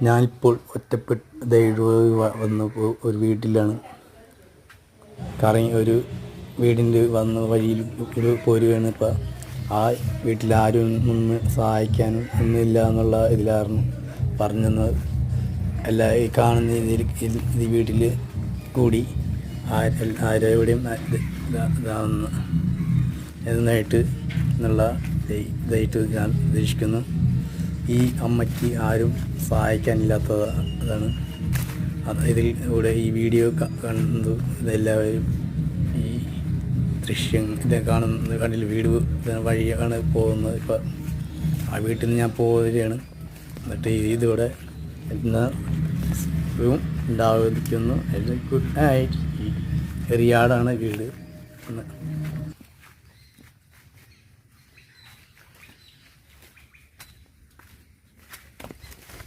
ഞാനിപ്പോൾ ഒറ്റപ്പെട്ട് വന്നപ്പോൾ ഒരു വീട്ടിലാണ്. ഒരു വീടിൻ്റെ വന്ന വഴിയിൽ പോരുകയാണ്. ഇപ്പം ആ വീട്ടിൽ ആരും ഒന്ന് സഹായിക്കാനും ഒന്നുമില്ല എന്നുള്ള ഇതിലായിരുന്നു പറഞ്ഞത്. എല്ലാ ഈ കാണുന്ന ഈ വീട്ടിൽ കൂടി ആരെവിടെയും ഇതാവുന്ന എന്നായിട്ട് എന്നുള്ള ഇതായിട്ട് ഞാൻ ഉദ്ദേശിക്കുന്നു. ഈ അമ്മയ്ക്ക് ആരും സഹായിക്കാനില്ലാത്തതാണ്. ഇതിലൂടെ ഈ വീഡിയോ കണ്ടു ഇതെല്ലാവരും ഈ ദൃശ്യം കണ്ടില്ല. വീട് വഴിയാണ് പോകുന്നത്. ഇപ്പം ആ വീട്ടിൽ നിന്ന് ഞാൻ പോവുകയാണ്. എന്നിട്ട് ഇതോടെ ഇന്ന് ഉണ്ടായിരിക്കുന്നു. Good night. ഈ എറിയാടാണ് വീട്.